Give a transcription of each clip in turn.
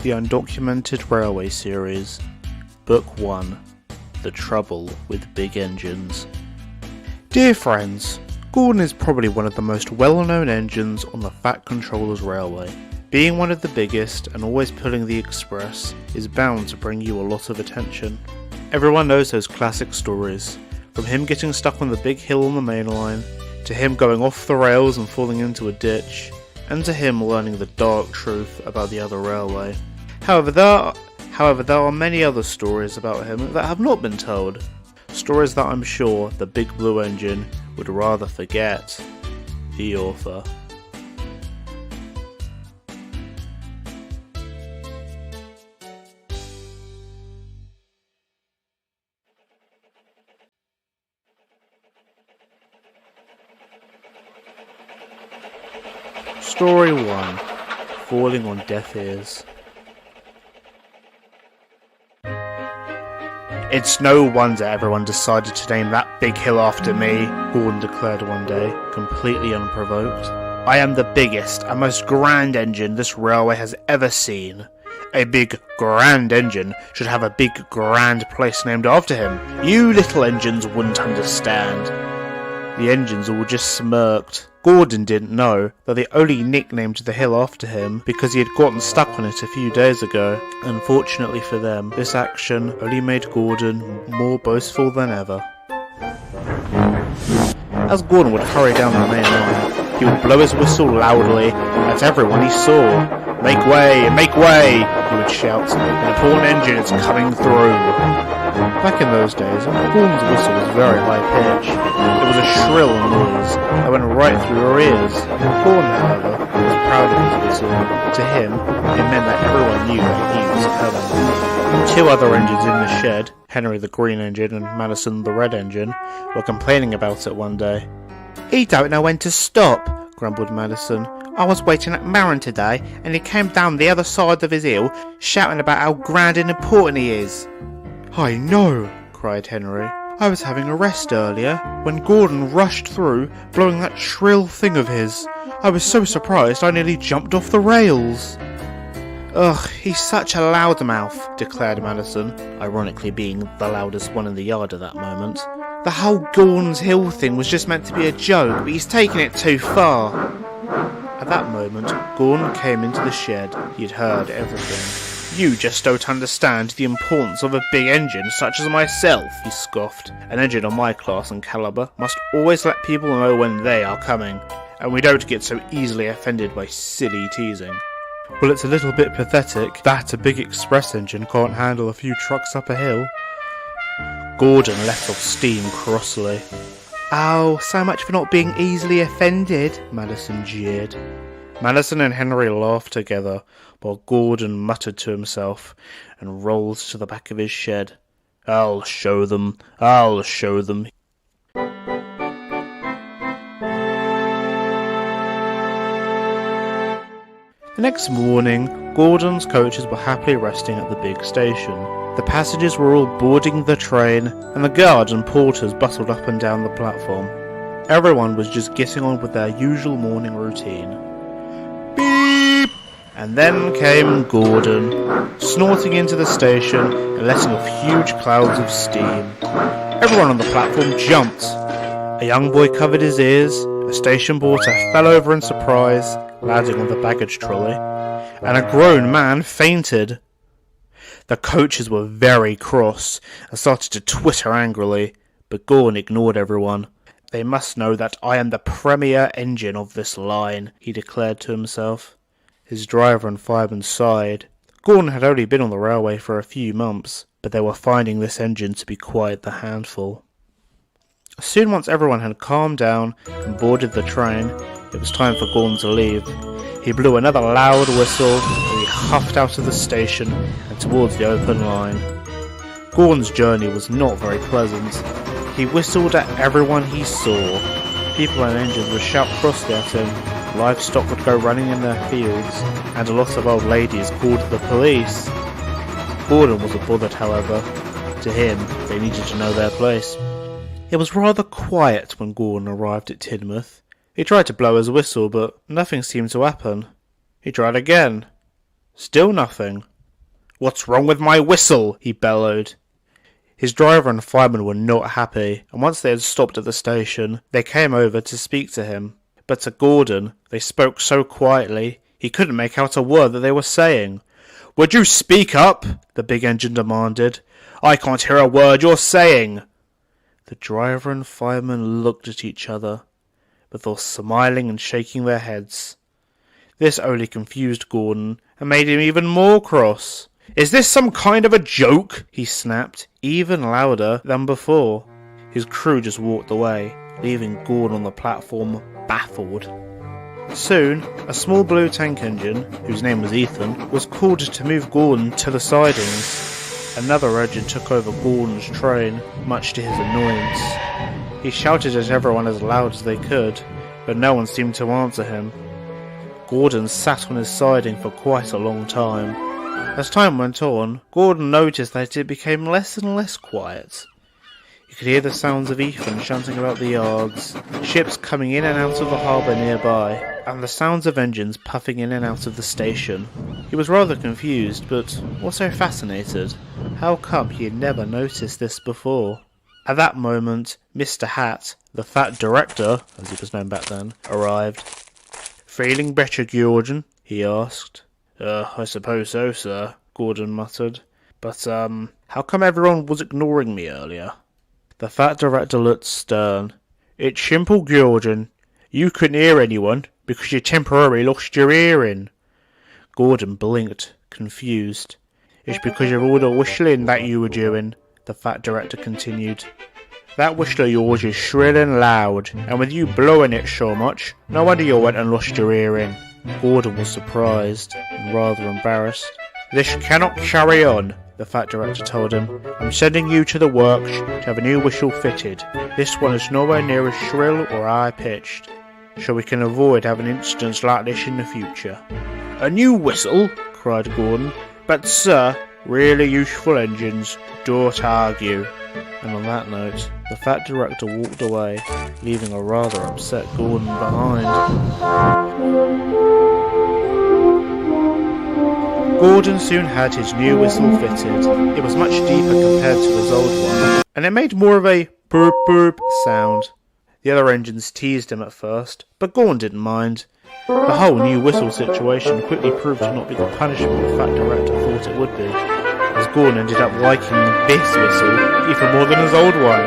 The Undocumented Railway Series, Book 1, The Trouble with Big Engines. Dear friends, Gordon is probably one of the most well-known engines on the Fat Controllers Railway. Being one of the biggest and always pulling the express is bound to bring you a lot of attention. Everyone knows those classic stories, from him getting stuck on the big hill on the main line, to him going off the rails and falling into a ditch, and to him learning the dark truth about the other railway. However, there are many other stories about him that have not been told. Stories that I'm sure the Big Blue Engine would rather forget. The author. Story 1. Falling on Deaf Ears. It's no wonder everyone decided to name that big hill after me, Gordon declared one day, completely unprovoked. I am the biggest and most grand engine this railway has ever seen. A big, grand engine should have a big, grand place named after him. You little engines wouldn't understand. The engines all just smirked. Gordon didn't know that they only nicknamed the hill after him because he had gotten stuck on it a few days ago. Unfortunately for them, this action only made Gordon more boastful than ever. As Gordon would hurry down the main line, he would blow his whistle loudly at everyone he saw. "Make way! Make way!" he would shout. "An important engine is coming through." Back in those days, Gordon's whistle was very high-pitched. It was a shrill noise that went right through your ears. Gordon, however, was proud of his whistle. To him, it meant that everyone knew that he was coming. Two other engines in the shed, Henry the Green Engine and Madison the Red Engine, were complaining about it one day. "He don't know when to stop," grumbled Madison. "I was waiting at Marin today, and he came down the other side of his hill, shouting about how grand and important he is." "I know," cried Henry. "I was having a rest earlier, when Gordon rushed through, blowing that shrill thing of his. I was so surprised I nearly jumped off the rails." "Ugh, he's such a loudmouth," declared Madison, ironically being the loudest one in the yard at that moment. "The whole Gordon's Hill thing was just meant to be a joke, but he's taken it too far." At that moment, Gordon came into the shed. He'd heard everything. "You just don't understand the importance of a big engine such as myself," he scoffed. "An engine of my class and caliber must always let people know when they are coming, and we don't get so easily offended by silly teasing." "Well, it's a little bit pathetic that a big express engine can't handle a few trucks up a hill." Gordon let off steam crossly. "Oh, so much for not being easily offended," Madison jeered. Madison and Henry laughed together, while Gordon muttered to himself and rolled to the back of his shed. I'll show them. The next morning, Gordon's coaches were happily resting at the big station. The passengers were all boarding the train, and the guard and porters bustled up and down the platform. Everyone was just getting on with their usual morning routine. Beep! And then came Gordon, snorting into the station and letting off huge clouds of steam. Everyone on the platform jumped. A young boy covered his ears, a station porter fell over in surprise, landing on the baggage trolley, and a grown man fainted. The coaches were very cross and started to twitter angrily, but Gordon ignored everyone. "They must know that I am the premier engine of this line," he declared to himself. His driver and fireman sighed. Gordon had only been on the railway for a few months, but they were finding this engine to be quite the handful. Soon, once everyone had calmed down and boarded the train, it was time for Gordon to leave. He blew another loud whistle and he huffed out of the station and towards the open line. Gordon's journey was not very pleasant. He whistled at everyone he saw. People and engines would shout crossly at him, livestock would go running in their fields, and a lot of old ladies called the police. Gordon wasn't bothered, however. To him, they needed to know their place. It was rather quiet when Gordon arrived at Tidmouth. He tried to blow his whistle, but nothing seemed to happen. He tried again. Still nothing. "What's wrong with my whistle?" he bellowed. His driver and fireman were not happy, and once they had stopped at the station, they came over to speak to him. But to Gordon, they spoke so quietly, he couldn't make out a word that they were saying. "Would you speak up?" the big engine demanded. "I can't hear a word you're saying." The driver and fireman looked at each other, before smiling and shaking their heads. This only confused Gordon and made him even more cross. "Is this some kind of a joke?" he snapped, even louder than before. His crew just walked away, leaving Gordon on the platform, baffled. Soon, a small blue tank engine, whose name was Ethan, was called to move Gordon to the sidings. Another engine took over Gordon's train, much to his annoyance. He shouted at everyone as loud as they could, but no one seemed to answer him. Gordon sat on his siding for quite a long time. As time went on, Gordon noticed that it became less and less quiet. He could hear the sounds of Ethan shouting about the yards, ships coming in and out of the harbour nearby, and the sounds of engines puffing in and out of the station. He was rather confused, but also fascinated. How come he had never noticed this before? At that moment, Mr. Hat, the fat director, as he was known back then, arrived. "Feeling better, Gordon?" he asked. I suppose so, sir," Gordon muttered. "But, how come everyone was ignoring me earlier?" The fat director looked stern. "It's simple, Gordon. You couldn't hear anyone because you temporarily lost your hearing." Gordon blinked, confused. "It's because of all the whistling that you were doing," the fat director continued. "That whistle of yours is shrill and loud, and with you blowing it so much, no wonder you went and lost your hearing." Gordon was surprised and rather embarrassed. "This cannot carry on," the fat director told him. "I'm sending you to the works to have a new whistle fitted. This one is nowhere near as shrill or high-pitched, so we can avoid having incidents like this in the future." "A new whistle?" cried Gordon. "But, sir, really useful engines, don't argue." And on that note, the fat director walked away, leaving a rather upset Gordon behind. Gordon soon had his new whistle fitted. It was much deeper compared to his old one, and it made more of a boop boop sound. The other engines teased him at first, but Gordon didn't mind. The whole new whistle situation quickly proved to not be the punishment the fat director thought it would be, as Gordon ended up liking this whistle even more than his old one.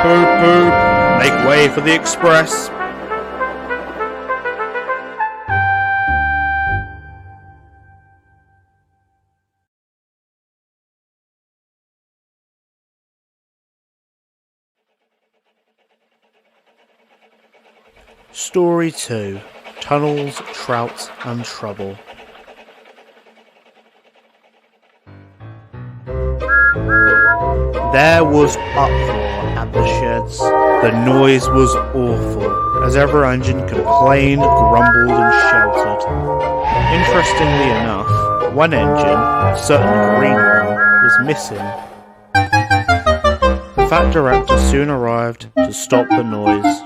Boop boop, make way for the express. Story 2. Tunnels, Trout and Trouble. There was uproar at the sheds. The noise was awful, as every engine complained, grumbled and shouted. Interestingly enough, one engine, a certain green one, was missing. The fat director soon arrived to stop the noise.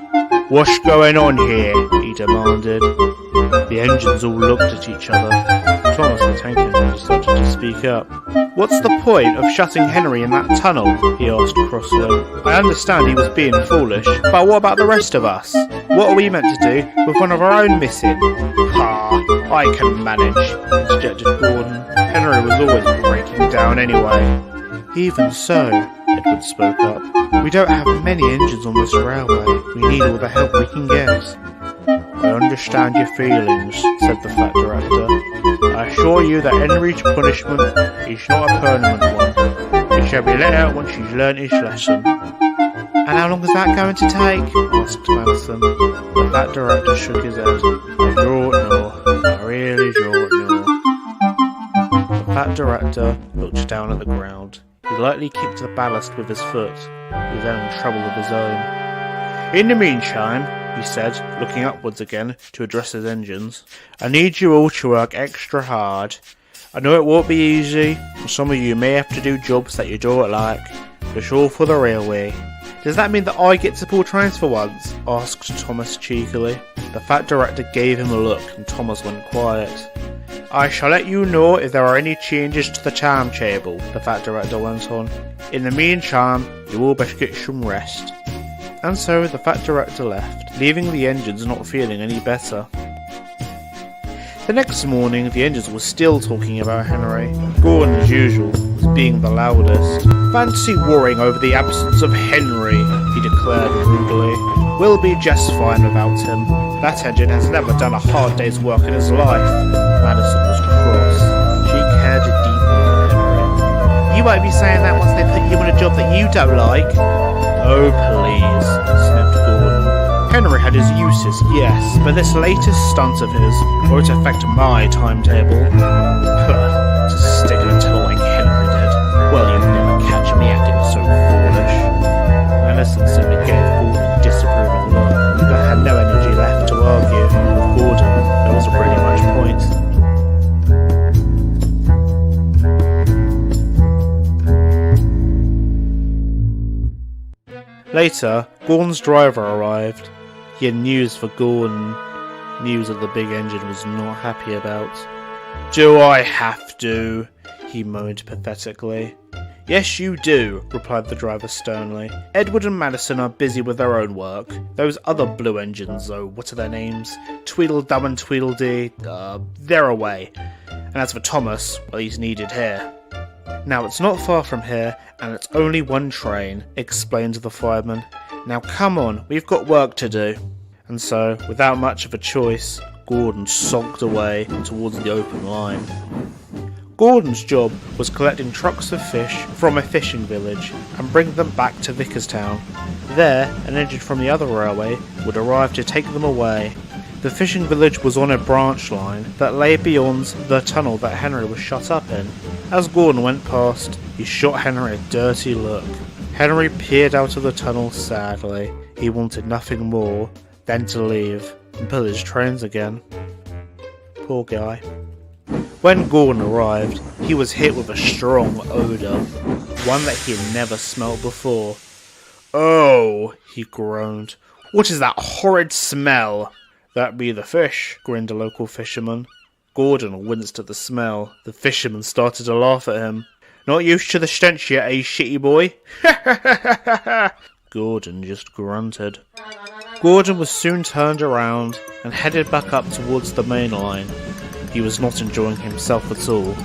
"What's going on here?" he demanded. The engines all looked at each other. Thomas the tank engine started to speak up. "What's the point of shutting Henry in that tunnel?" he asked crossly. "I understand he was being foolish, but what about the rest of us? What are we meant to do with one of our own missing?" "Ha, I can manage," interjected Gordon. "Henry was always breaking down anyway." "Even so," Edward spoke up, "we don't have many engines on this railway. We need all the help we can get." "I understand your feelings," said the fat director. "I assure you that Henry's punishment is not a permanent one. He shall be let out once he's learnt his lesson." "And how long is that going to take?" asked Madison. The fat director shook his head. "I don't know. I really don't know." The fat director looked down at the ground. He lightly kicked the ballast with his foot. He was having trouble of his own. "In the meantime," he said, looking upwards again to address his engines, "I need you all to work extra hard. I know it won't be easy, and some of you may have to do jobs that you don't like, but it's all for the railway." "Does that mean that I get to pull trains for once?" asked Thomas cheekily. The fat director gave him a look, and Thomas went quiet. I shall let you know if there are any changes to the timetable, the Fat Director went on. In the meantime, you all best get some rest. And so the Fat Director left, leaving the engines not feeling any better. The next morning, the engines were still talking about Henry. Gordon, as usual, was being the loudest. Fancy worrying over the absence of Henry, he declared rudely. We'll be just fine without him. That engine has never done a hard day's work in his life. Madison was cross. She cared deeply for Henry. You won't be saying that once they put you in a job that you don't like. Oh, please, sniffed Gordon. Henry had his uses, yes, but this latest stunt of his won't affect my timetable. Just stick a toe like Henry did. Well, you'd never catch me acting so foolish. Madison simply gave Gordon a disapproving look, but had no energy left to argue. With Gordon, there wasn't really much point. Later, Gordon's driver arrived. He had news for Gordon, news that the big engine was not happy about. Do I have to? He moaned pathetically. Yes, you do, replied the driver sternly. Edward and Madison are busy with their own work. Those other blue engines, though, what are their names? Tweedledum and Tweedledee, they're away. And as for Thomas, well, he's needed here. Now, it's not far from here, and it's only one train, explained the fireman. Now come on, we've got work to do. And so, without much of a choice, Gordon sulked away towards the open line. Gordon's job was collecting trucks of fish from a fishing village and bring them back to Vickerstown. There, an engine from the other railway would arrive to take them away. The fishing village was on a branch line that lay beyond the tunnel that Henry was shut up in. As Gordon went past, he shot Henry a dirty look. Henry peered out of the tunnel sadly. He wanted nothing more than to leave and pull his trains again. Poor guy. When Gordon arrived, he was hit with a strong odour, one that he had never smelt before. Oh, he groaned. What is that horrid smell? That be the fish, grinned a local fisherman. Gordon winced at the smell. The fisherman started to laugh at him. Not used to the stench yet, eh, shitty boy? Gordon just grunted. Gordon was soon turned around and headed back up towards the main line. He was not enjoying himself at all.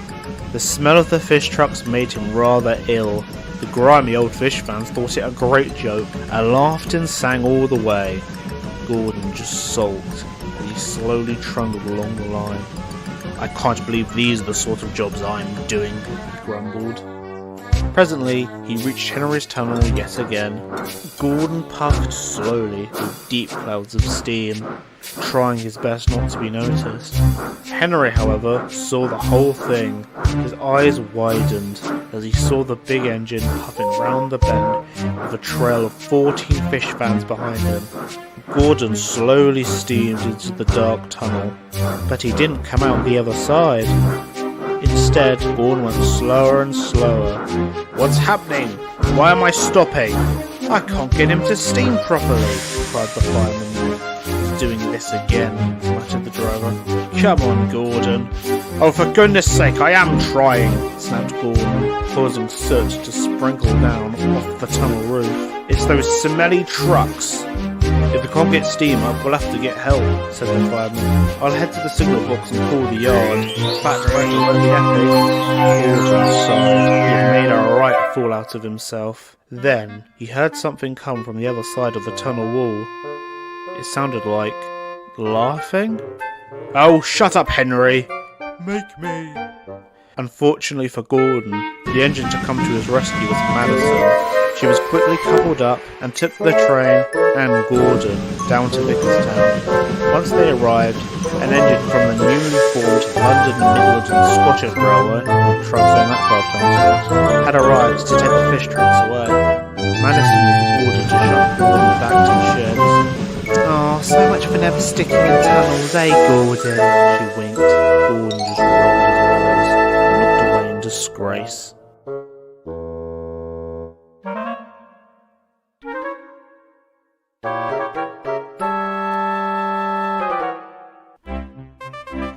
The smell of the fish trucks made him rather ill. The grimy old fish fans thought it a great joke and laughed and sang all the way. Gordon just sulked as he slowly trundled along the line. I can't believe these are the sort of jobs I'm doing, he grumbled. Presently, he reached Henry's tunnel yet again. Gordon puffed slowly with deep clouds of steam, trying his best not to be noticed. Henry, however, saw the whole thing. His eyes widened as he saw the big engine puffing round the bend with a trail of 14 fish fans behind him. Gordon slowly steamed into the dark tunnel, but he didn't come out the other side. Instead, Gordon went slower and slower. What's happening? Why am I stopping? I can't get him to steam properly, cried the fireman. He's doing this again, muttered the driver. Come on, Gordon. Oh, for goodness sake, I am trying, snapped Gordon, causing soot to sprinkle down off the tunnel roof. It's those smelly trucks. If we can't get steam up, we'll have to get help, said the fireman. I'll head to the signal box and call the yard. Fat Director won't be happy. Gordon sighed. He had made a right fool out of himself. Then, he heard something come from the other side of the tunnel wall. It sounded like laughing? Oh, shut up, Henry! Make me! Unfortunately for Gordon, the engine to come to his rescue was Madison. She was quickly coupled up and took the train and Gordon down to Vickerstown. Once they arrived, an engine from the newly formed London Midland and Scottish Railway, try saying that 12 times, had arrived to take the fish trucks away. Madison was ordered to shove Gordon back to the sheds. Oh, so much for never sticking in tunnels, eh, Gordon? She winked. Gordon just rolled his eyes and looked away in disgrace.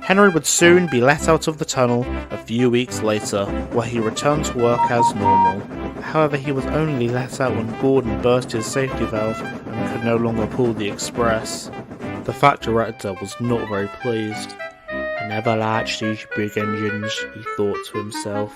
Henry would soon be let out of the tunnel a few weeks later, where he returned to work as normal. However, he was only let out when Gordon burst his safety valve and could no longer pull the express. The Fat Director was not very pleased. "I never liked these big engines," he thought to himself.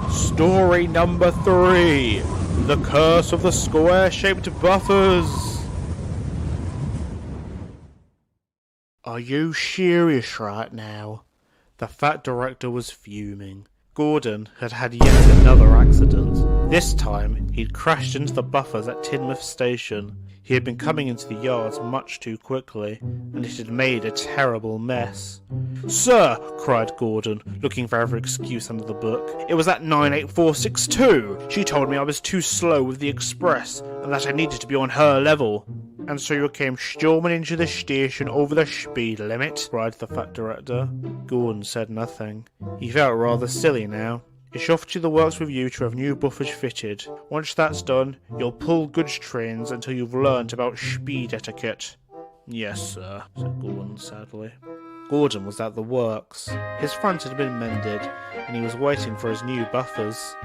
Story number 3. The Curse of the Square-Shaped Buffers. Are you serious right now? The Fat Director was fuming. Gordon had had yet another accident. This time, he'd crashed into the buffers at Teignmouth Station. He had been coming into the yards much too quickly, and it had made a terrible mess. "Sir," cried Gordon, looking for every excuse under the book, "it was that 98462! She told me I was too slow with the express, and that I needed to be on her level." "And so you came storming into the station over the speed limit?" cried the Fat Director. Gordon said nothing. He felt rather silly now. "It's off to the works with you to have new buffers fitted. Once that's done, you'll pull goods trains until you've learnt about speed etiquette." "Yes, sir," said Gordon sadly. Gordon was at the works. His front had been mended, and he was waiting for his new buffers.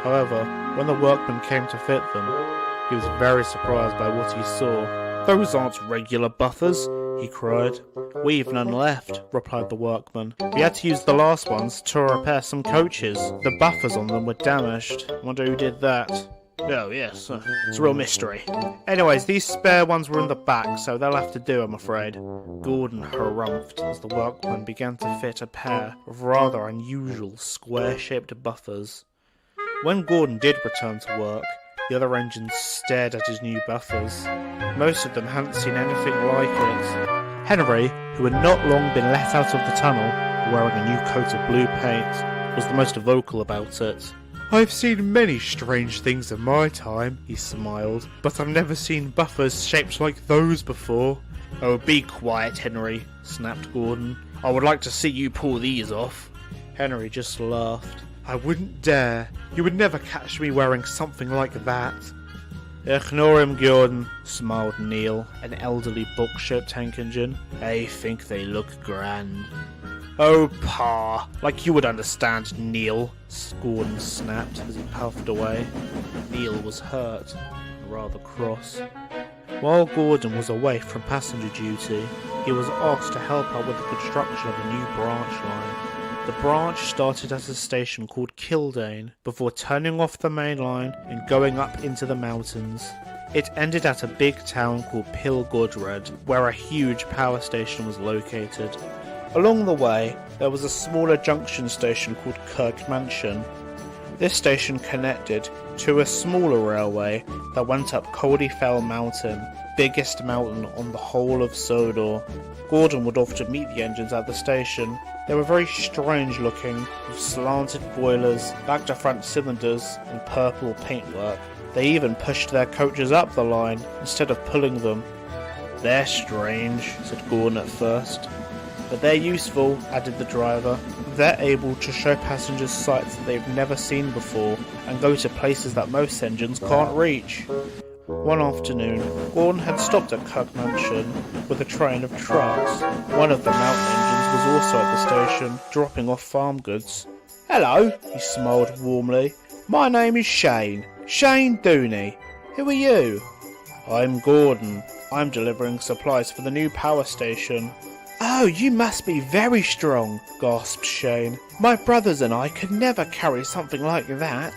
However, when the workmen came to fit them, he was very surprised by what he saw. "Those aren't regular buffers," he cried. "We've none left," replied the workman. "We had to use the last ones to repair some coaches. The buffers on them were damaged. Wonder who did that." "Oh yes, it's a real mystery. Anyways, these spare ones were in the back, so they'll have to do, I'm afraid." Gordon harumphed as the workman began to fit a pair of rather unusual square-shaped buffers. When Gordon did return to work, the other engines stared at his new buffers. Most of them hadn't seen anything like it. Henry, who had not long been let out of the tunnel, wearing a new coat of blue paint, was the most vocal about it. "I've seen many strange things in my time," he smiled, "but I've never seen buffers shaped like those before." "Oh, be quiet, Henry," snapped Gordon. "I would like to see you pull these off." Henry just laughed. "I wouldn't dare. You would never catch me wearing something like that." "Ignore him, Gordon," smiled Neil, an elderly box-shaped tank engine. "I think they look grand." "Oh, Pa, like you would understand, Neil," Gordon snapped as he puffed away. Neil was hurt, and rather cross. While Gordon was away from passenger duty, he was asked to help out with the construction of a new branch line. The branch started at a station called Kildane, before turning off the main line and going up into the mountains. It ended at a big town called Pilgodred, where a huge power station was located. Along the way, there was a smaller junction station called Kirkmanshire. This station connected to a smaller railway that went up Coldefell Mountain, biggest mountain on the whole of Sodor. Gordon would often meet the engines at the station. They were very strange looking, with slanted boilers, back-to-front cylinders, and purple paintwork. They even pushed their coaches up the line, instead of pulling them. "They're strange," said Gordon at first. "But they're useful," added the driver. "They're able to show passengers sights that they've never seen before, and go to places that most engines can't reach." One afternoon, Gordon had stopped at Kirkmanshire with a train of trucks. One of the mountain engines was also at the station, dropping off farm goods. "Hello," he smiled warmly. "My name is Shane Dooney. Who are you?" "I'm Gordon. I'm delivering supplies for the new power station." "Oh, you must be very strong," gasped Shane. "My brothers and I could never carry something like that."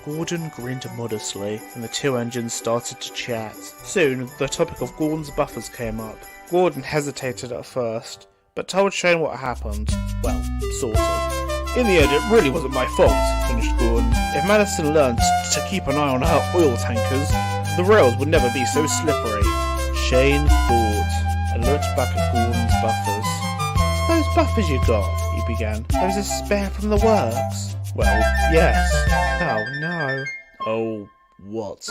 Gordon grinned modestly, and the two engines started to chat. Soon, the topic of Gordon's buffers came up. Gordon hesitated at first, but told Shane what happened. Well, sort of. "In the end, it really wasn't my fault," finished Gordon. "If Madison learned to keep an eye on her oil tankers, the rails would never be so slippery." Shane thought and looked back at Gordon's buffers. "Those buffers you got," he began. "Those are spare from the works." "Well, yes." "Oh no." "Oh, what?"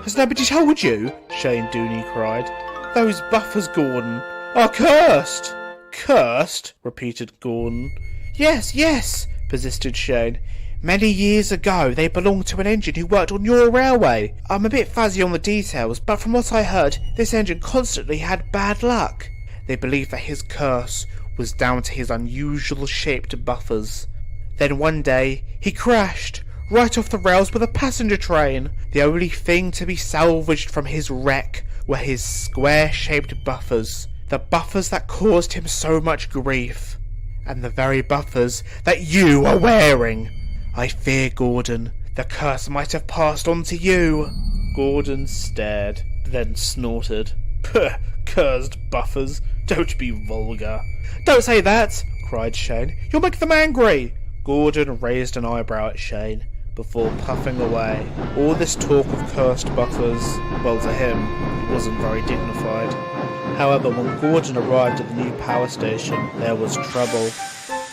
"Has nobody told you?" Shane Dooney cried. "Those buffers, Gordon, are cursed." "Cursed?" repeated Gordon. Yes, persisted Shane. "Many years ago they belonged to an engine who worked on your railway. I'm a bit fuzzy on the details, but from what I heard, this engine constantly had bad luck. They believed that his curse was down to his unusual shaped buffers. Then one day, he crashed, right off the rails with a passenger train. The only thing to be salvaged from his wreck were his square-shaped buffers. The buffers that caused him so much grief. And the very buffers that you are wearing. I fear, Gordon, the curse might have passed on to you." Gordon stared, then snorted. "Puh, cursed buffers. Don't be vulgar." "Don't say that," cried Shane. "You'll make them angry." Gordon raised an eyebrow at Shane, before puffing away. All this talk of cursed buffers, well, to him, it wasn't very dignified. However, when Gordon arrived at the new power station, there was trouble.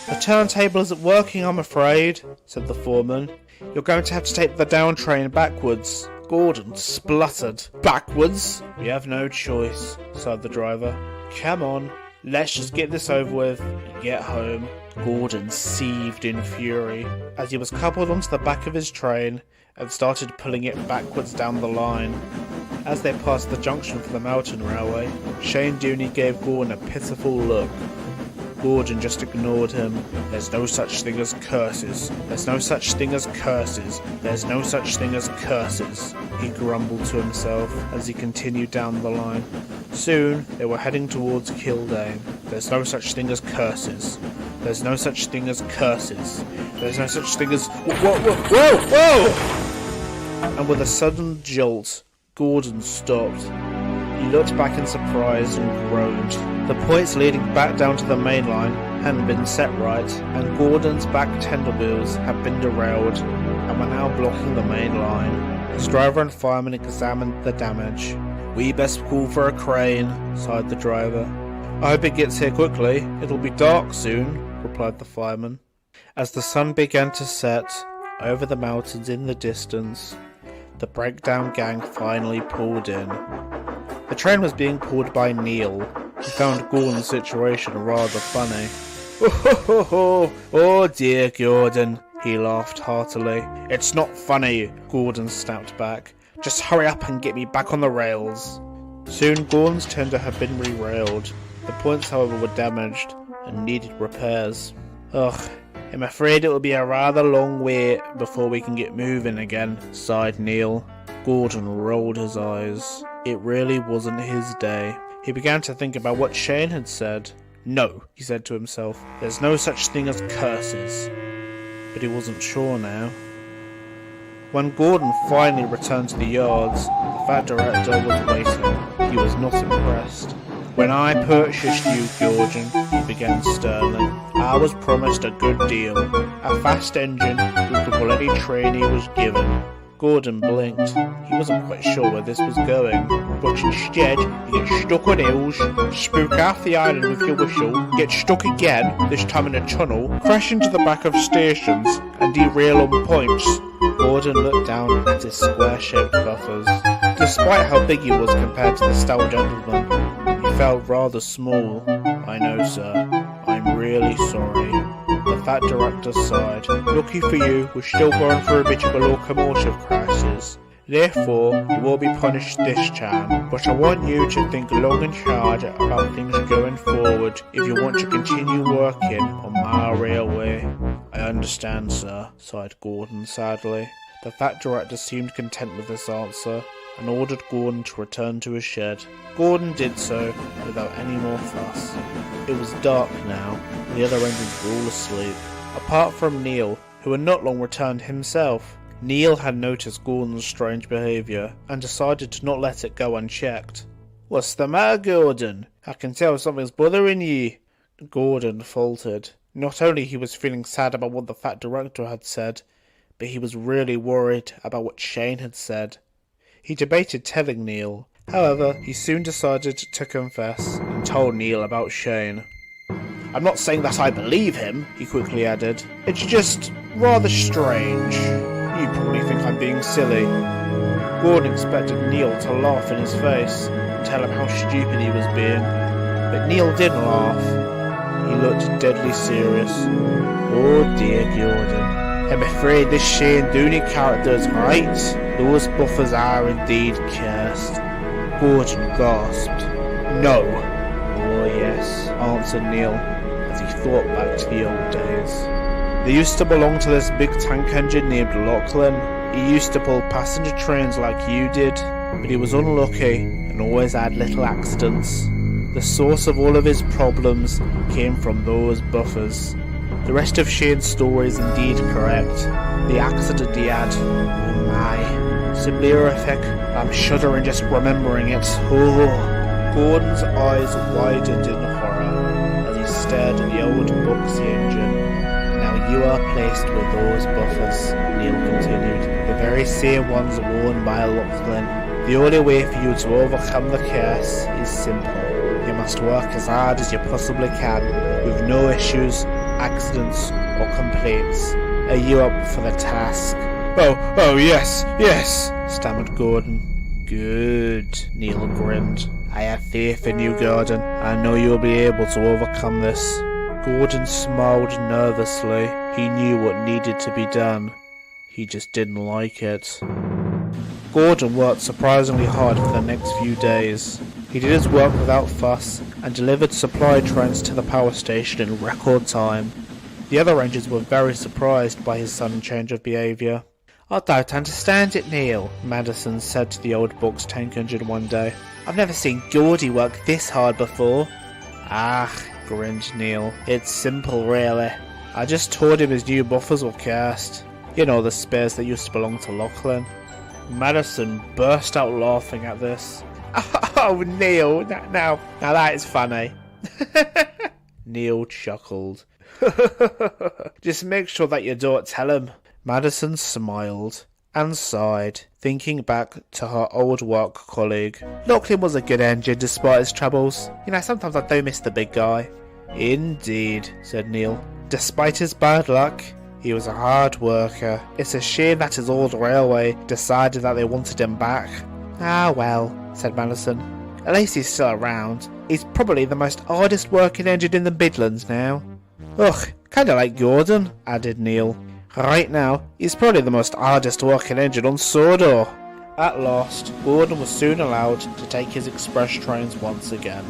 "The turntable isn't working, I'm afraid," said the foreman. "You're going to have to take the down train backwards." Gordon spluttered. "Backwards?" "We have no choice," sighed the driver. "Come on, let's just get this over with and get home." Gordon seethed in fury as he was coupled onto the back of his train and started pulling it backwards down the line. As they passed the junction for the mountain railway, Shane Dooney gave Gordon a pitiful look. Gordon just ignored him. "There's no such thing as curses. There's no such thing as curses. There's no such thing as curses," he grumbled to himself as he continued down the line. Soon they were heading towards Kildare. "There's no such thing as curses. There's no such thing as curses. There's no such thing as... Whoa! And with a sudden jolt, Gordon stopped. He looked back in surprise and groaned. The points leading back down to the main line hadn't been set right, and Gordon's back tender wheels had been derailed and were now blocking the main line. His driver and fireman examined the damage. "We best call for a crane," sighed the driver. "I hope it gets here quickly. It'll be dark soon," replied the fireman. As the sun began to set over the mountains in the distance, the breakdown gang finally pulled in. The train was being pulled by Neil, who found Gordon's situation rather funny. "Oh dear, Gordon," he laughed heartily. "It's not funny," Gordon snapped back. "Just hurry up and get me back on the rails." Soon Gordon's tender had been re-railed. The points, however, were damaged and needed repairs. "Ugh, I'm afraid it will be a rather long wait before we can get moving again," sighed Neil. Gordon rolled his eyes. It really wasn't his day. He began to think about what Shane had said. "No," he said to himself, "there's no such thing as curses." But he wasn't sure now. When Gordon finally returned to the yards, the fat director was waiting. He was not impressed. "When I purchased you, Gordon," he began sternly, "I was promised a good deal. A fast engine with the quality train he was given." Gordon blinked. He wasn't quite sure where this was going. But instead, you get stuck on hills, spook half the island with your whistle, get stuck again, this time in a tunnel, crash into the back of stations, and derail on points. Gordon looked down at his square-shaped buffers. Despite how big he was compared to the stout gentleman, he felt rather small. "I know, sir. I'm really sorry." The fat director sighed. "Lucky for you, we're still going through a bit of a locomotive crisis. Therefore, you will be punished this time. But I want you to think long and hard about things going forward if you want to continue working on my railway." "I understand, sir," sighed Gordon sadly. The fat director seemed content with this answer and ordered Gordon to return to his shed. Gordon did so without any more fuss. It was dark now, and the other engines were all asleep. Apart from Neil, who had not long returned himself. Neil had noticed Gordon's strange behaviour, and decided to not let it go unchecked. "What's the matter, Gordon? I can tell something's bothering ye." Gordon faltered. Not only he was feeling sad about what the Fat Director had said, but he was really worried about what Shane had said. He debated telling Neil. However, he soon decided to confess, and told Neil about Shane. "I'm not saying that I believe him," he quickly added. "It's just rather strange. You probably think I'm being silly." Gordon expected Neil to laugh in his face and tell him how stupid he was being, but Neil didn't laugh. He looked deadly serious. "Oh dear, Gordon. I'm afraid this Shane Dooney character is right. Those buffers are indeed cursed." Gordon gasped. "No." "Oh yes," answered Neil, as he thought back to the old days. "They used to belong to this big tank engine named Lachlan. He used to pull passenger trains like you did, but he was unlucky and always had little accidents. The source of all of his problems came from those buffers. The rest of Shane's story is indeed correct. The accident he had, oh my, simply horrific. I'm shuddering just remembering it. Oh." Gordon's eyes widened in horror as he stared at the old boxy engine. "Now you are placed with those buffers," Neil continued, "the very same ones worn by Lachlan. The only way for you to overcome the curse is simple. You must work as hard as you possibly can, with no issues, accidents, or complaints. Are you up for the task?" Oh, yes, stammered Gordon. "Good," Neil grinned. "I have faith in you, Gordon. I know you'll be able to overcome this." Gordon smiled nervously. He knew what needed to be done. He just didn't like it. Gordon worked surprisingly hard for the next few days. He did his work without fuss and delivered supply trains to the power station in record time. The other rangers were very surprised by his sudden change of behaviour. "I don't understand it, Neil," Madison said to the old box tank engine one day. "I've never seen Geordie work this hard before." "Ah," grinned Neil. "It's simple, really. I just told him his new buffers were cursed. You know, the spares that used to belong to Lachlan." Madison burst out laughing at this. "Oh, Neil, now that is funny." Neil chuckled. "Just make sure that you don't tell him." Madison smiled and sighed, thinking back to her old work colleague. Lachlan was a good engine despite his troubles. You know, sometimes I do miss the big guy. "Indeed," said Neil. "Despite his bad luck, he was a hard worker. It's a shame that his old railway decided that they wanted him back." "Ah well," said Madison. "At least he's still around. He's probably the most hardest working engine in the Midlands now." "Ugh, kinda like Gordon," added Neil. "Right now, he's probably the most hardest working engine on Sodor." At last, Gordon was soon allowed to take his express trains once again.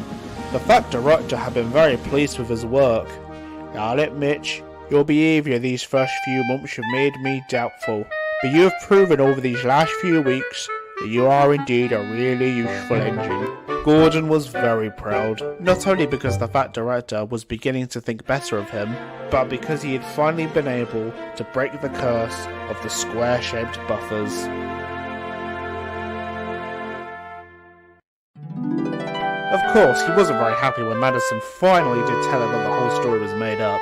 The Fat Director had been very pleased with his work. "I'll admit, your behaviour these first few months have made me doubtful, but you have proven over these last few weeks that you are indeed a really useful engine." Gordon was very proud, not only because the Fat Director was beginning to think better of him, but because he had finally been able to break the curse of the square-shaped buffers. Of course, he wasn't very happy when Madison finally did tell him that the whole story was made up.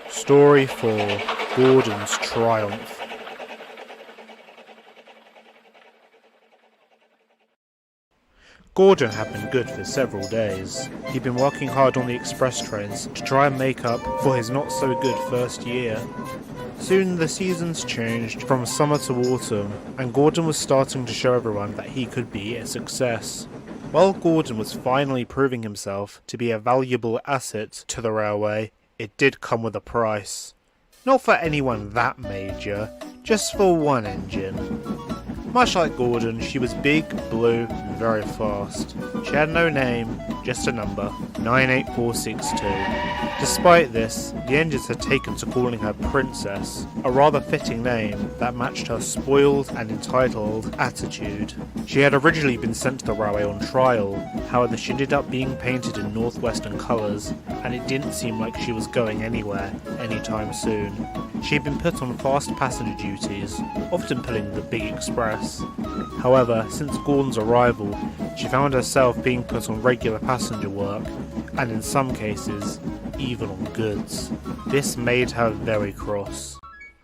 Story 4: Gordon's Triumph. Gordon had been good for several days. He'd been working hard on the express trains to try and make up for his not-so-good first year. Soon the seasons changed from summer to autumn, and Gordon was starting to show everyone that he could be a success. While Gordon was finally proving himself to be a valuable asset to the railway, it did come with a price. Not for anyone that major, just for one engine. Much like Gordon, she was big, blue, and very fast. She had no name, just a number, 98462. Despite this, the engines had taken to calling her Princess, a rather fitting name that matched her spoiled and entitled attitude. She had originally been sent to the railway on trial, however she ended up being painted in Northwestern colours, and it didn't seem like she was going anywhere anytime soon. She had been put on fast passenger duties, often pulling the big express. However, since Gordon's arrival, she found herself being put on regular passenger work, and in some cases, even on goods. This made her very cross.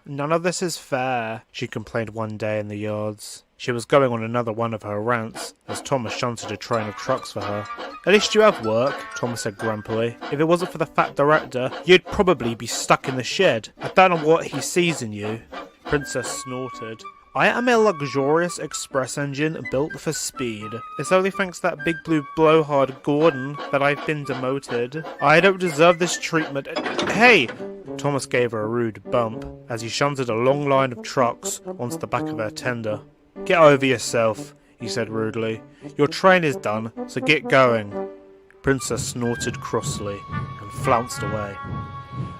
"None of this is fair," she complained one day in the yards. She was going on another one of her rants, as Thomas shunted a train of trucks for her. "At least you have work," Thomas said grumpily. "If it wasn't for the fat director, you'd probably be stuck in the shed. I don't know what he sees in you." Princess snorted. "I am a luxurious express engine built for speed. It's only thanks to that big blue blowhard Gordon that I've been demoted. I don't deserve this treatment. Hey!" Thomas gave her a rude bump as he shunted a long line of trucks onto the back of her tender. "Get over yourself," he said rudely. "Your train is done, so get going." Princess snorted crossly and flounced away.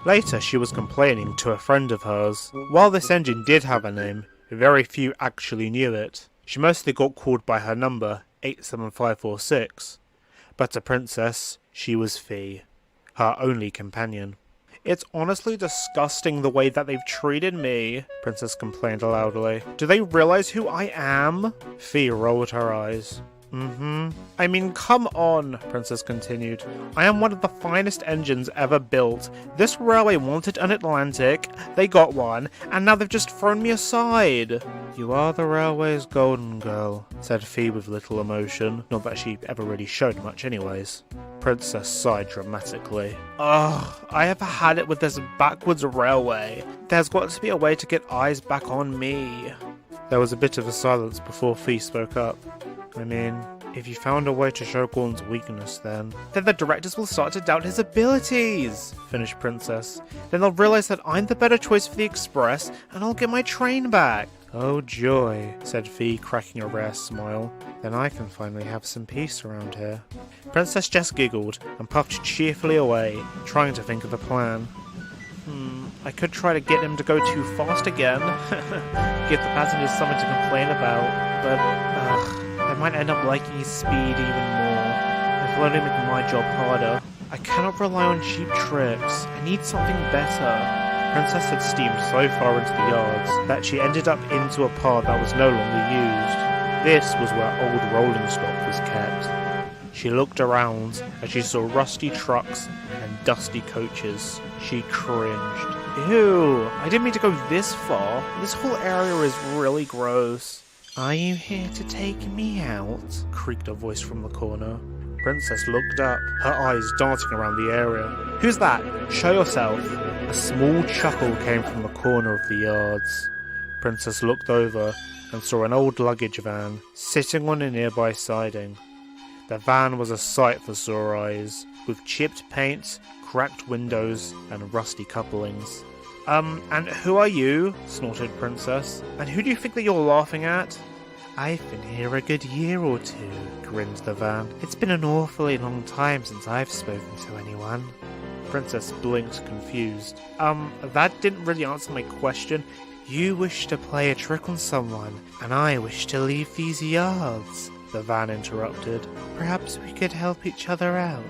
Later, she was complaining to a friend of hers. While this engine did have a name, very few actually knew it. She mostly got called by her number, 87546. But to Princess, she was Fee, her only companion. "It's honestly disgusting the way that they've treated me," Princess complained loudly. "Do they realize who I am?" Fee rolled her eyes. I mean, come on," Princess continued. "I am one of the finest engines ever built. This railway wanted an Atlantic, they got one, and now they've just thrown me aside." "You are the railway's golden girl," said Fee with little emotion. Not that she ever really showed much anyways. Princess sighed dramatically. "Ugh, I have had it with this backwards railway. There's got to be a way to get eyes back on me." There was a bit of a silence before Fee spoke up. "I mean, if you found a way to show Gordon's weakness, then the directors will start to doubt his abilities," finished Princess. "Then they'll realize that I'm the better choice for the express, and I'll get my train back." "Oh joy," said Fee, cracking a rare smile. "Then I can finally have some peace around here." Princess just giggled and puffed cheerfully away, trying to think of a plan. I could try to get him to go too fast again. Give the passengers something to complain about, but they might end up liking his speed even more. It'll only make my job harder. I cannot rely on cheap tricks. I need something better." Princess had steamed so far into the yards that she ended up into a part that was no longer used. This was where old rolling stock was kept. She looked around as she saw rusty trucks and dusty coaches. She cringed. "Ew, I didn't mean to go this far. This whole area is really gross." "Are you here to take me out?" creaked a voice from the corner. Princess looked up, her eyes darting around the area. "Who's that? Show yourself." A small chuckle came from the corner of the yards. Princess looked over and saw an old luggage van sitting on a nearby siding. The van was a sight for sore eyes, with chipped paint, cracked windows, and rusty couplings. And who are you?" snorted Princess. "And who do you think that you're laughing at?" "I've been here a good year or two," grinned the van. "It's been an awfully long time since I've spoken to anyone." Princess blinked, confused. That didn't really answer my question." "You wish to play a trick on someone, and I wish to leave these yards," the van interrupted. "Perhaps we could help each other out."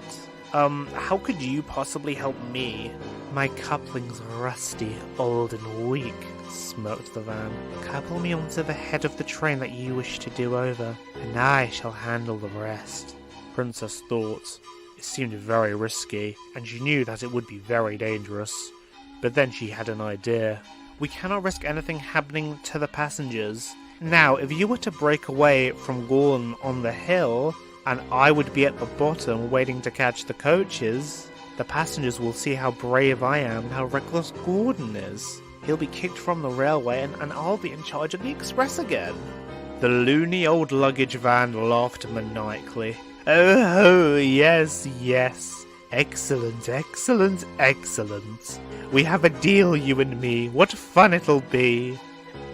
How could you possibly help me?" "My coupling's rusty, old and weak," smirked the van. "Couple me onto the head of the train that you wish to do over, and I shall handle the rest." Princess thought. It seemed very risky, and she knew that it would be very dangerous. But then she had an idea. "We cannot risk anything happening to the passengers. Now, if you were to break away from Gordon on the hill, and I would be at the bottom waiting to catch the coaches, the passengers will see how brave I am and how reckless Gordon is. He'll be kicked from the railway and I'll be in charge of the express again." The loony old luggage van laughed maniacally. Oh, yes, yes. Excellent, excellent, excellent. We have a deal, you and me. What fun it'll be.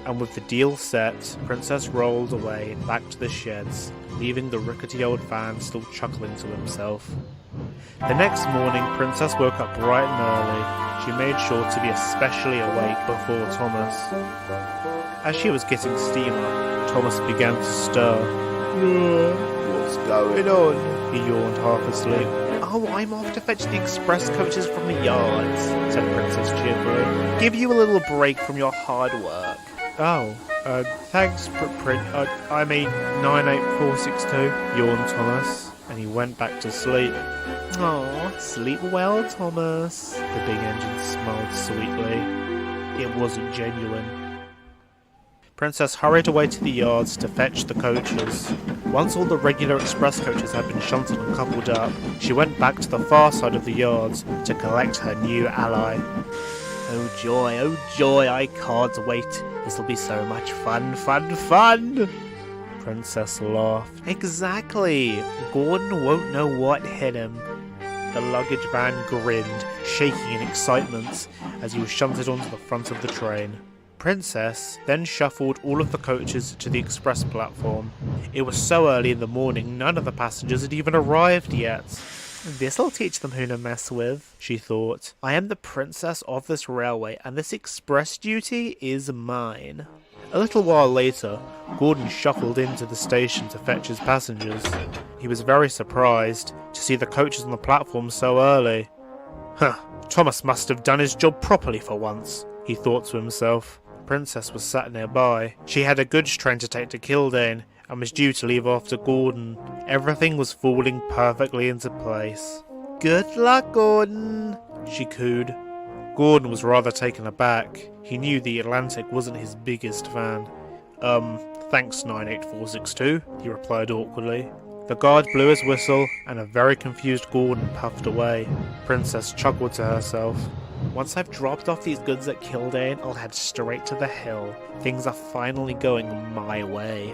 And with the deal set, Princess rolled away back to the sheds, leaving the rickety old van still chuckling to himself. The next morning, Princess woke up bright and early. She made sure to be especially awake before Thomas. As she was getting steamer, Thomas began to stir. What's going on? He yawned half asleep. Oh, I'm off to fetch the express coaches from the yards, said Princess cheerfully. Give you a little break from your hard work. Oh, thanks, I mean 98462, yawned Thomas, and he went back to sleep. Oh, sleep well, Thomas. The big engine smiled sweetly. It wasn't genuine. Princess hurried away to the yards to fetch the coaches. Once all the regular express coaches had been shunted and coupled up, she went back to the far side of the yards to collect her new ally. Oh joy, I can't wait. This'll be so much fun, fun, fun! Princess laughed. Exactly! Gordon won't know what hit him. The luggage van grinned, shaking in excitement, as he was shunted onto the front of the train. Princess then shuffled all of the coaches to the express platform. It was so early in the morning, none of the passengers had even arrived yet. This'll teach them who to mess with, she thought. I am the princess of this railway, and this express duty is mine. A little while later, Gordon shuffled into the station to fetch his passengers. He was very surprised to see the coaches on the platform so early. Huh, Thomas must have done his job properly for once, he thought to himself. Princess was sat nearby. She had a goods train to take to Kildane, and was due to leave after Gordon. Everything was falling perfectly into place. Good luck, Gordon, she cooed. Gordon was rather taken aback. He knew the Atlantic wasn't his biggest fan. Thanks 98462, he replied awkwardly. The guard blew his whistle, and a very confused Gordon puffed away. Princess chuckled to herself. Once I've dropped off these goods at Kildane, I'll head straight to the hill. Things are finally going my way.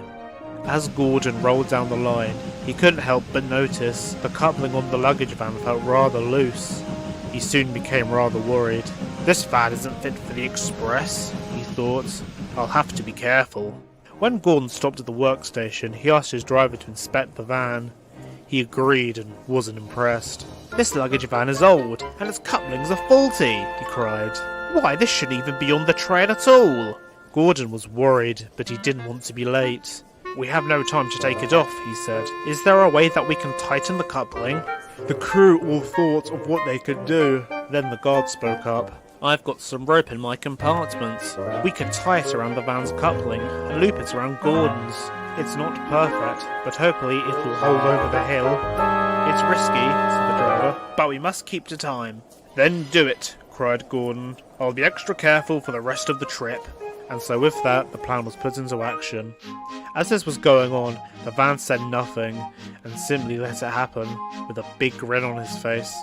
As Gordon rolled down the line, he couldn't help but notice the coupling on the luggage van felt rather loose. He soon became rather worried. This van isn't fit for the express, he thought. I'll have to be careful. When Gordon stopped at the workstation, he asked his driver to inspect the van. He agreed and wasn't impressed. This luggage van is old, and its couplings are faulty, he cried. Why, this shouldn't even be on the train at all. Gordon was worried, but he didn't want to be late. We have no time to take it off, he said. Is there a way that we can tighten the coupling? The crew all thought of what they could do. Then the guard spoke up. I've got some rope in my compartment. We can tie it around the van's coupling and loop it around Gordon's. It's not perfect, but hopefully it will hold over the hill. It's risky, said the driver, but we must keep to time. Then do it, cried Gordon. I'll be extra careful for the rest of the trip. And so with that, the plan was put into action. As this was going on, the van said nothing, and simply let it happen, with a big grin on his face.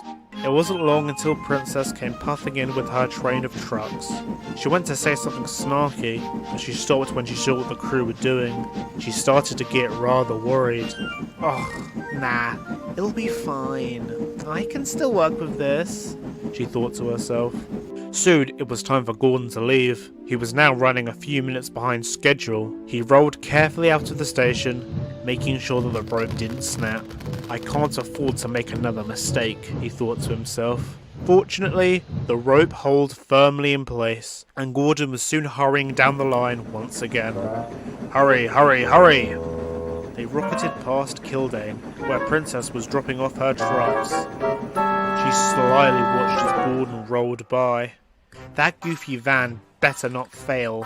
It wasn't long until Princess came puffing in with her train of trucks. She went to say something snarky, but she stopped when she saw what the crew were doing. She started to get rather worried. Oh, nah, it'll be fine. I can still work with this, she thought to herself. Soon, it was time for Gordon to leave. He was now running a few minutes behind schedule. He rolled carefully out of the station, making sure that the rope didn't snap. I can't afford to make another mistake, he thought to himself. Fortunately, the rope held firmly in place, and Gordon was soon hurrying down the line once again. Hurry, hurry, hurry! They rocketed past Kildane, where Princess was dropping off her trucks. She slyly watched as Gordon rolled by. That goofy van better not fail.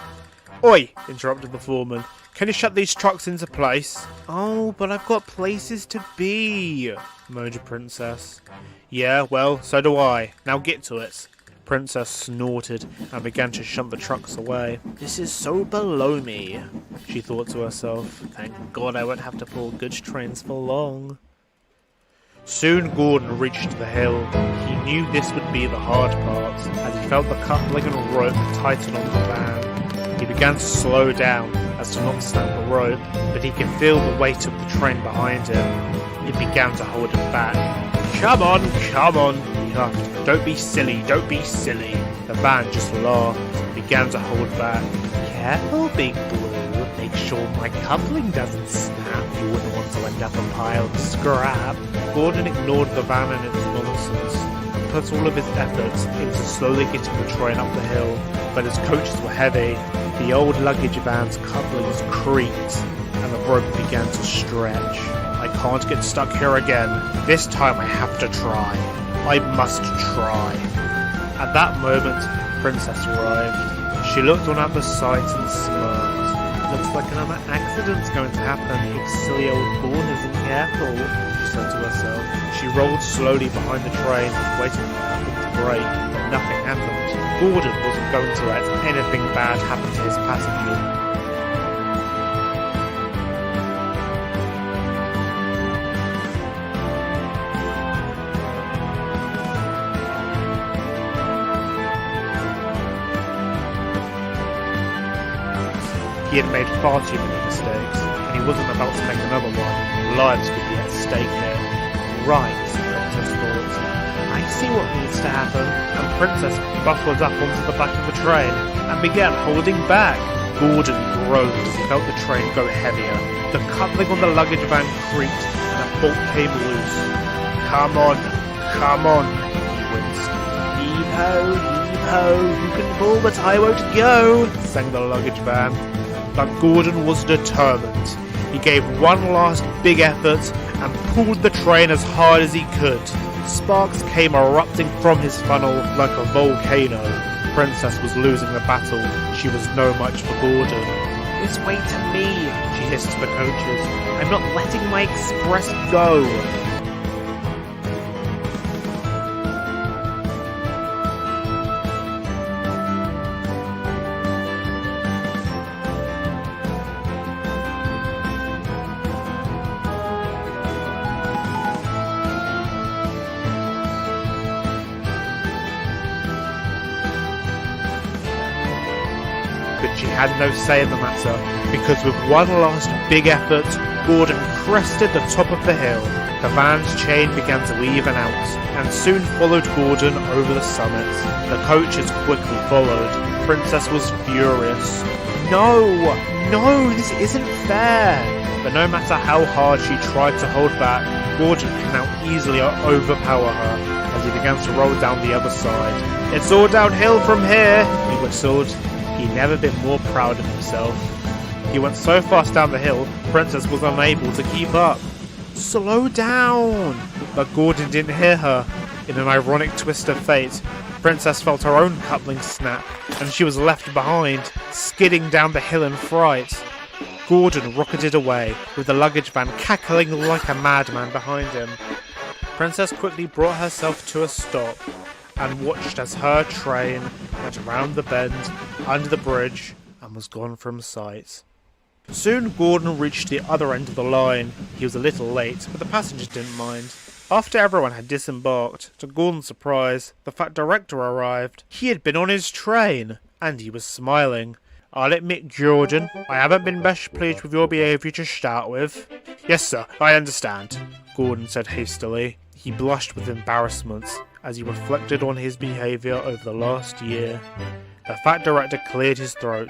Oi, interrupted the foreman. Can you shut these trucks into place? Oh, but I've got places to be, moaned Princess. Yeah, well, so do I. Now get to it. Princess snorted and began to shunt the trucks away. This is so below me, she thought to herself. Thank God I won't have to pull goods trains for long. Soon Gordon reached the hill. He knew this would be the hard part, as he felt the coupling and rope tighten on the van. He began to slow down as to not snap the rope, but he could feel the weight of the train behind him. It began to hold him back. Come on, come on, he huffed. Don't be silly, don't be silly. The van just laughed and began to hold back. Careful, Big Blue. Make sure my coupling doesn't snap. You wouldn't want to end up a pile of scrap. Gordon ignored the van and its nonsense and put all of his efforts into slowly getting the train up the hill. But his coaches were heavy. The old luggage van's couplings creaked and the rope began to stretch. I can't get stuck here again. This time I have to try. I must try. At that moment, Princess arrived. She looked on at the sight and smirked. Looks like another accident's going to happen if silly old Gordon isn't careful, she said to herself. She rolled slowly behind the train, waiting for something to break, but nothing happened. Gordon wasn't going to let anything bad happen to his passenger. He had made far too many mistakes, and he wasn't about to make another one. Lives could be at stake here. Right, Princess thought. I see what needs to happen. And Princess buckled up onto the back of the train and began holding back. Gordon groaned as he felt the train go heavier. The coupling on the luggage van creaked and a bolt came loose. Come on, he winced. Heave-ho, heave-ho, you can pull but I won't go, sang the luggage van. But Gordon was determined. He gave one last big effort and pulled the train as hard as he could. Sparks came erupting from his funnel like a volcano. Princess was losing the battle. She was no match for Gordon. This way to me, she hissed to the coaches. I'm not letting my express go. But she had no say in the matter, because with one last big effort, Gordon crested the top of the hill. The van's chain began to even out, and soon followed Gordon over the summit. The coaches quickly followed. Princess was furious. No, this isn't fair. But no matter how hard she tried to hold back, Gordon could now easily overpower her as he began to roll down the other side. It's all downhill from here, he whistled. He'd never been more proud of himself. He went so fast down the hill, Princess was unable to keep up. Slow down! But Gordon didn't hear her. In an ironic twist of fate, Princess felt her own coupling snap, and she was left behind, skidding down the hill in fright. Gordon rocketed away, with the luggage van cackling like a madman behind him. Princess quickly brought herself to a stop, and watched as her train went around the bend, under the bridge, and was gone from sight. Soon Gordon reached the other end of the line. He was a little late, but the passengers didn't mind. After everyone had disembarked, to Gordon's surprise, the Fat Director arrived. He had been on his train, and he was smiling. I'll admit, Gordon, I haven't been best pleased with your behaviour to start with. Yes, sir, I understand, Gordon said hastily. He blushed with embarrassment as he reflected on his behaviour over the last year. The Fat Director cleared his throat.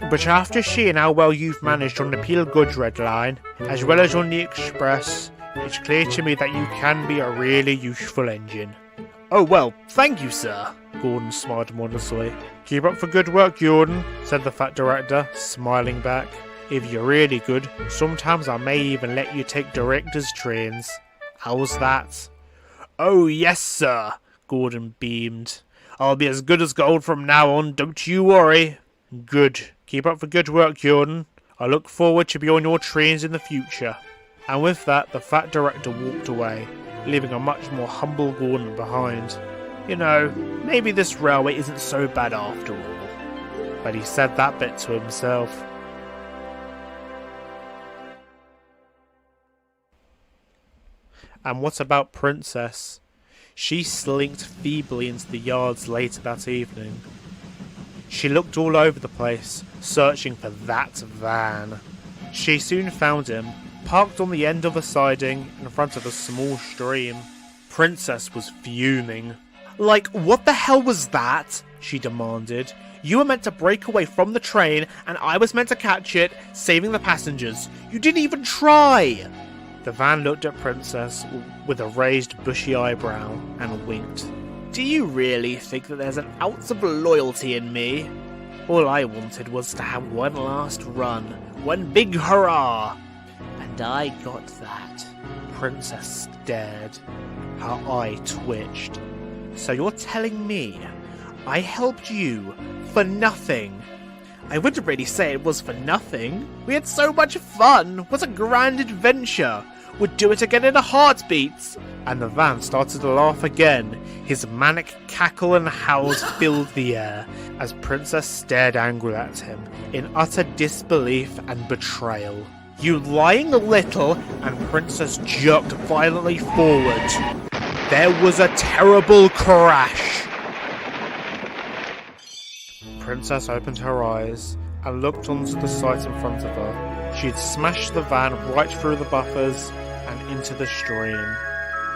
But after seeing how well you've managed on the Peel Goods Red Line, as well as on the Express, it's clear to me that you can be a really useful engine. Oh well, thank you, sir, Gordon smiled modestly. Keep up the good work, Gordon, said the Fat Director, smiling back. If you're really good, sometimes I may even let you take director's trains. How's that? Oh yes, sir, Gordon beamed. I'll be as good as gold from now on, don't you worry. Good. Keep up the good work, Gordon. I look forward to be on your trains in the future. And with that, the Fat Director walked away, leaving a much more humble Gordon behind. You know, maybe this railway isn't so bad after all. But he said that bit to himself. And what about Princess? She slinked feebly into the yards later that evening. She looked all over the place, searching for that van. She soon found him, parked on the end of a siding in front of a small stream. Princess was fuming. Like, what the hell was that? She demanded. You were meant to break away from the train, and I was meant to catch it, saving the passengers. You didn't even try! The van looked at Princess with a raised bushy eyebrow and winked. Do you really think that there's an ounce of loyalty in me? All I wanted was to have one last run, one big hurrah! And I got that. Princess stared. Her eye twitched. So you're telling me I helped you for nothing? I wouldn't really say it was for nothing. We had so much fun. What a grand adventure. Would do it again in a heartbeat. And the van started to laugh again. His manic cackle and howls filled the air as Princess stared angrily at him in utter disbelief and betrayal. You lying little, and Princess jerked violently forward. There was a terrible crash. Princess opened her eyes and looked onto the sight in front of her. She had smashed the van right through the buffers and into the stream.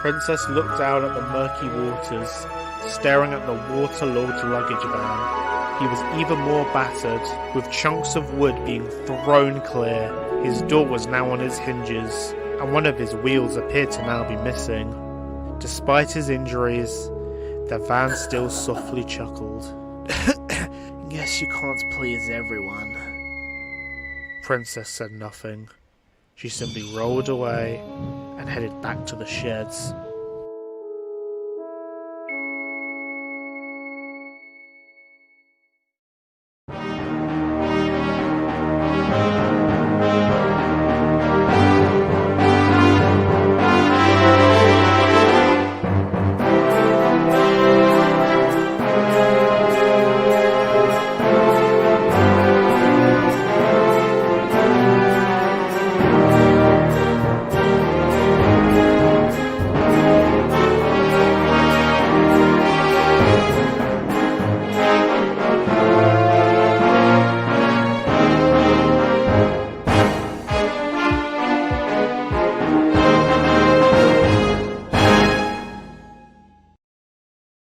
Princess looked down at the murky waters, staring at the waterlogged luggage van. He was even more battered, with chunks of wood being thrown clear. His door was now on its hinges, and one of his wheels appeared to now be missing. Despite his injuries, the van still softly chuckled. Guess you can't please everyone. Princess said nothing. She simply rolled away and headed back to the sheds.